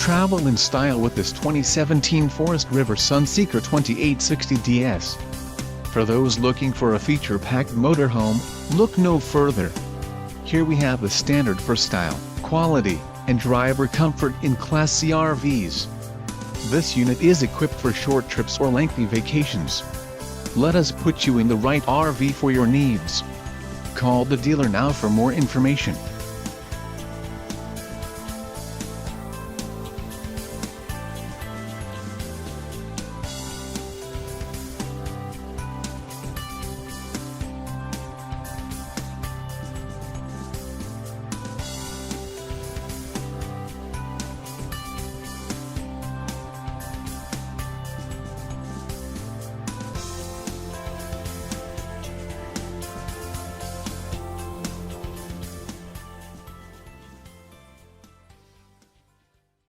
Travel in style with this 2017 Forest River Sunseeker 2860DS. For those looking for a feature-packed motorhome, look no further. Here we have the standard for style, quality, and driver comfort in Class C RVs. This unit is equipped for short trips or lengthy vacations. Let us put you in the right RV for your needs. Call the dealer now for more information.